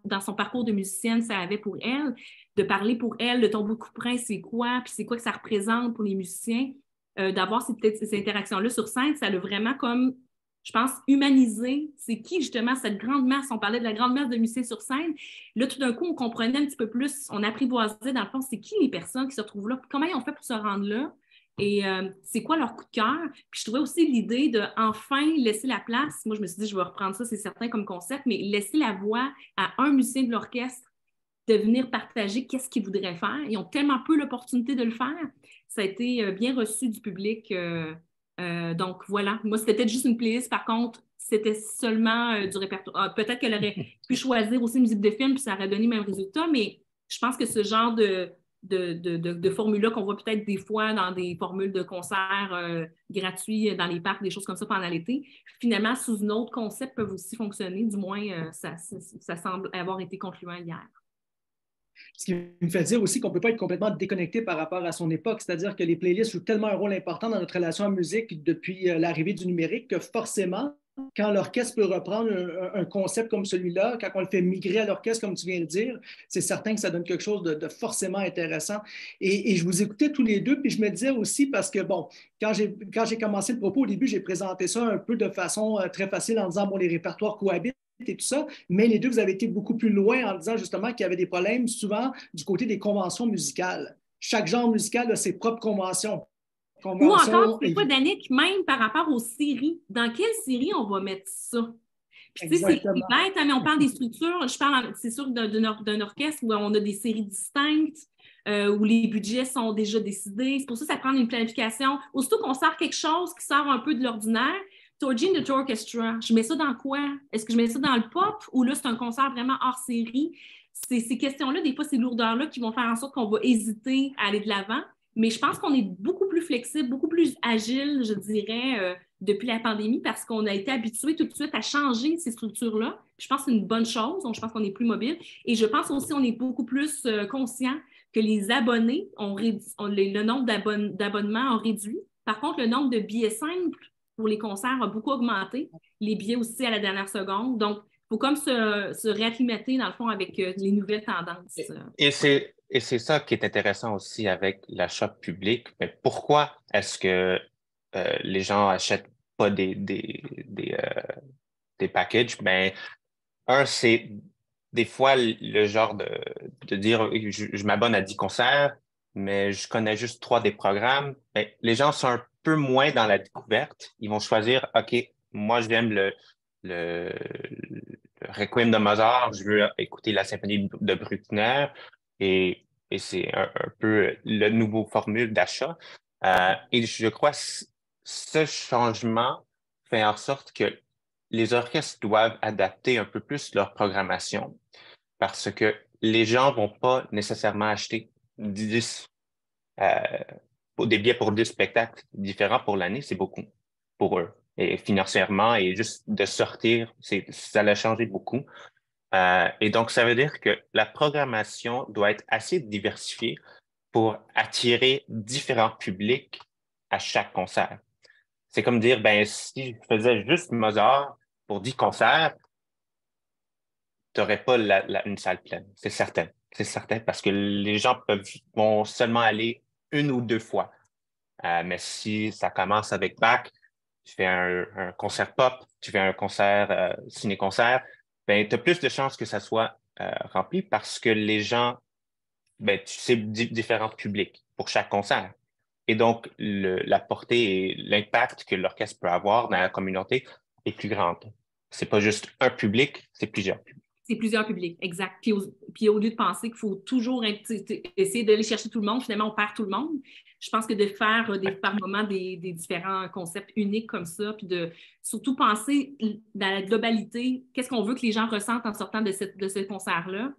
dans son parcours de musicienne ça avait pour elle, de parler pour elle, le tombeau de Couperin, c'est quoi, puis c'est quoi que ça représente pour les musiciens. D'avoir ces interactions-là sur scène, ça l'a vraiment comme... je pense, humaniser, c'est qui justement cette grande masse, on parlait de la grande masse de musiciens sur scène, là tout d'un coup on comprenait un petit peu plus, on apprivoisait dans le fond, c'est qui les personnes qui se retrouvent là, comment ils ont fait pour se rendre là, et c'est quoi leur coup de cœur, puis je trouvais aussi l'idée de enfin laisser la place, moi je me suis dit je vais reprendre ça, c'est certain comme concept, mais laisser la voix à un musicien de l'orchestre de venir partager qu'est-ce qu'ils voudraient faire, ils ont tellement peu l'opportunité de le faire, ça a été bien reçu du public. Donc, voilà. Moi, c'était peut-être juste une playlist. Par contre, c'était seulement du répertoire. Peut-être qu'elle aurait pu choisir aussi une musique de film, puis ça aurait donné le même résultat, mais je pense que ce genre de formule-là qu'on voit peut-être des fois dans des formules de concerts gratuits dans les parcs, des choses comme ça pendant l'été, finalement, sous un autre concept, peuvent aussi fonctionner. Du moins, ça semble avoir été concluant hier. Ce qui me fait dire aussi qu'on ne peut pas être complètement déconnecté par rapport à son époque, c'est-à-dire que les playlists jouent tellement un rôle important dans notre relation à la musique depuis l'arrivée du numérique que forcément, quand l'orchestre peut reprendre un concept comme celui-là, quand on le fait migrer à l'orchestre, comme tu viens de dire, c'est certain que ça donne quelque chose de forcément intéressant. Et je vous écoutais tous les deux, puis je me disais aussi, parce que, bon, quand j'ai commencé le propos au début, j'ai présenté ça un peu de façon très facile en disant, bon, les répertoires cohabitent et tout ça, mais les deux, vous avez été beaucoup plus loin en disant justement qu'il y avait des problèmes souvent du côté des conventions musicales. Chaque genre musical a ses propres conventions. Ou encore, tu sais quoi, Danick, même par rapport aux séries, dans quelle série on va mettre ça? Puis tu sais, c'est bête, hein, mais on parle des structures, c'est sûr d'un orchestre où on a des séries distinctes, où les budgets sont déjà décidés. C'est pour ça que ça prend une planification. Aussitôt qu'on sort quelque chose qui sort un peu de l'ordinaire, Torgy and the Tour Orchestra, je mets ça dans quoi? Est-ce que je mets ça dans le pop ou là, c'est un concert vraiment hors série? C'est ces questions-là, des fois, ces lourdeurs-là qui vont faire en sorte qu'on va hésiter à aller de l'avant. Mais je pense qu'on est beaucoup plus flexible, beaucoup plus agile, je dirais, depuis la pandémie parce qu'on a été habitué tout de suite à changer ces structures-là. Je pense que c'est une bonne chose. Donc, je pense qu'on est plus mobile. Et je pense aussi qu'on est beaucoup plus conscient que les abonnés le nombre d'abonnements a réduit. Par contre, le nombre de billets simples pour les concerts a beaucoup augmenté. Les billets aussi à la dernière seconde. Donc, il faut comme se réacclimater, dans le fond, avec les nouvelles tendances. Et c'est ça qui est intéressant aussi avec l'achat public. Mais pourquoi est-ce que les gens n'achètent pas des packages? Ben, c'est des fois le genre de dire je m'abonne à 10 concerts, mais je connais juste 3 des programmes. Ben, les gens sont un peu moins dans la découverte. Ils vont choisir, OK, moi, j'aime le Requiem de Mozart, je veux écouter la symphonie de Bruckner et c'est un peu le nouveau formule d'achat. Et je crois que ce changement fait en sorte que les orchestres doivent adapter un peu plus leur programmation parce que les gens vont pas nécessairement acheter 10, des billets pour 10 spectacles différents pour l'année, c'est beaucoup pour eux. Et financièrement, et juste de sortir, ça l'a changé beaucoup. Et donc, ça veut dire que la programmation doit être assez diversifiée pour attirer différents publics à chaque concert. C'est comme dire, ben, si je faisais juste Mozart pour 10 concerts, tu n'aurais pas une salle pleine. C'est certain. C'est certain parce que les gens vont seulement aller 1 ou 2 fois. Mais si ça commence avec Bach, tu fais un concert pop, tu fais un concert ciné-concert, ben, tu as plus de chances que ça soit rempli parce que les gens, ben, tu sais, différents publics pour chaque concert. Et donc, la portée et l'impact que l'orchestre peut avoir dans la communauté est plus grande. C'est pas juste un public, c'est plusieurs publics. C'est plusieurs publics, exact. Puis au lieu de penser qu'il faut toujours essayer d'aller chercher tout le monde, finalement, on perd tout le monde. Je pense que de faire par moment des différents concepts uniques comme ça, puis de surtout penser dans la globalité, qu'est-ce qu'on veut que les gens ressentent en sortant de ce concert-là?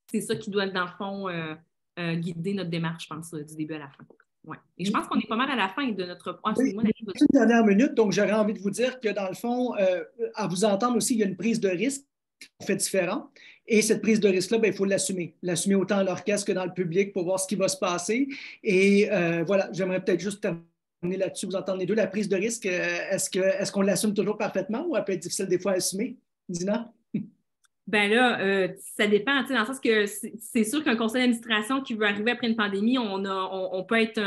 C'est ça qui doit, dans le fond, guider notre démarche, je pense, du début à la fin. Ouais. Et je pense qu'on est pas mal à la fin de notre... Oui, une dernière minute, donc j'aurais envie de vous dire que dans le fond, à vous entendre aussi, il y a une prise de risque fait différent. Et cette prise de risque-là, ben, il faut l'assumer. L'assumer autant à l'orchestre que dans le public pour voir ce qui va se passer. Et voilà, j'aimerais peut-être juste terminer là-dessus, vous entendre les deux. La prise de risque, est-ce qu'on l'assume toujours parfaitement ou elle peut être difficile des fois à assumer? Dina? Ben là, ça dépend, dans le sens que c'est sûr qu'un conseil d'administration qui veut arriver après une pandémie, on peut être...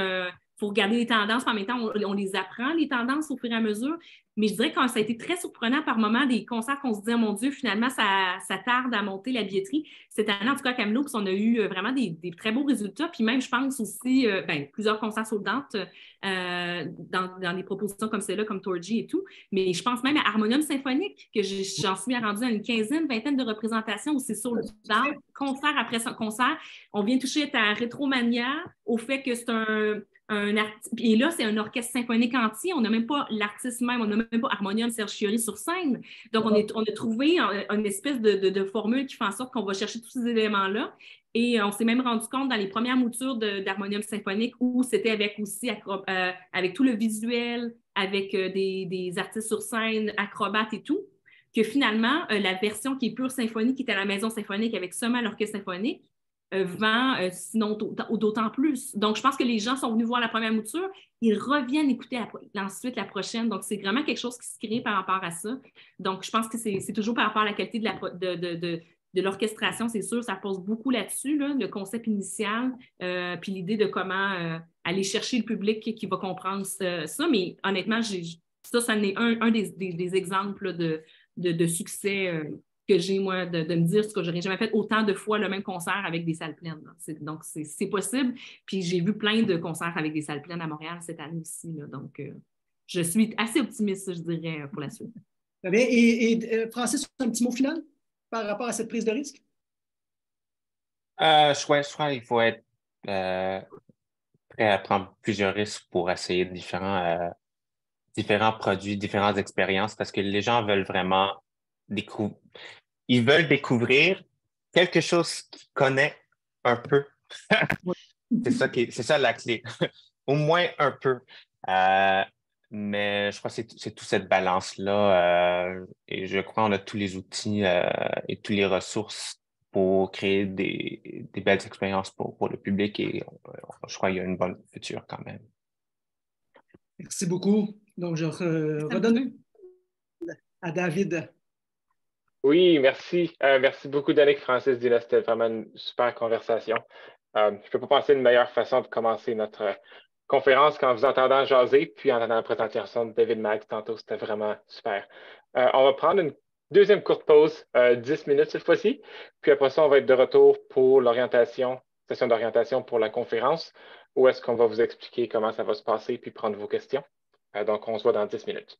Il faut regarder les tendances, en même temps, on les apprend, les tendances, au fur et à mesure. Mais je dirais que ça a été très surprenant par moments des concerts qu'on se dit, oh mon Dieu, finalement, ça tarde à monter la billetterie. Cette année, en tout cas, à Kamloops, on a eu vraiment des très beaux résultats. Puis même, je pense aussi, plusieurs concerts soldantes dans des propositions comme celle-là, comme Torgy et tout. Mais je pense même à Harmonium Symphonique, que j'en suis rendue à une vingtaine de représentations où c'est sold out, concert après concert. On vient toucher à Rétromania, au fait que c'est et là, c'est un orchestre symphonique entier. On n'a même pas l'artiste même, on n'a même pas Harmonium Serge Fiori sur scène. Donc, on a trouvé une espèce de formule qui fait en sorte qu'on va chercher tous ces éléments-là. Et on s'est même rendu compte dans les premières moutures d'Harmonium Symphonique où c'était avec tout le visuel, avec des artistes sur scène, acrobates et tout, que finalement, la version qui est pure symphonie, qui est à la Maison symphonique avec seulement l'orchestre symphonique, vend sinon d'autant plus. Donc, je pense que les gens sont venus voir la première mouture, ils reviennent écouter ensuite la prochaine. Donc, c'est vraiment quelque chose qui se crée par rapport à ça. Donc, je pense que c'est toujours par rapport à la qualité de l'orchestration, c'est sûr, ça pose beaucoup là-dessus, là, le concept initial, puis l'idée de comment aller chercher le public qui va comprendre ça. Mais honnêtement, ça en est un des exemples de succès que j'ai, moi, de me dire ce que j'aurais jamais fait autant de fois le même concert avec des salles pleines. Donc, c'est possible. Puis, j'ai vu plein de concerts avec des salles pleines à Montréal cette année aussi. Là. Donc, je suis assez optimiste, je dirais, pour la suite. Très bien. Et Francis, un petit mot final par rapport à cette prise de risque? Je crois qu'il faut être prêt à prendre plusieurs risques pour essayer différents différents produits, différentes expériences, parce que les gens veulent vraiment découvrir. Ils veulent découvrir quelque chose qu'ils connaissent un peu. C'est ça la clé. Au moins un peu. Euh, mais je crois que c'est toute cette balance-là. Et je crois qu'on a tous les outils et toutes les ressources pour créer des belles expériences pour le public. Et je crois qu'il y a une bonne future quand même. Merci beaucoup. Donc, je redonne à David. Oui, merci. Merci beaucoup, Danick, Francis, Dina. C'était vraiment une super conversation. Je ne peux pas penser à une meilleure façon de commencer notre conférence qu'en vous entendant jaser, puis en entendant la présentation de David Maggs tantôt. C'était vraiment super. On va prendre une deuxième courte pause, 10 minutes cette fois-ci. Puis après ça, on va être de retour pour l'orientation, session d'orientation pour la conférence, où est-ce qu'on va vous expliquer comment ça va se passer, puis prendre vos questions. Donc, on se voit dans 10 minutes.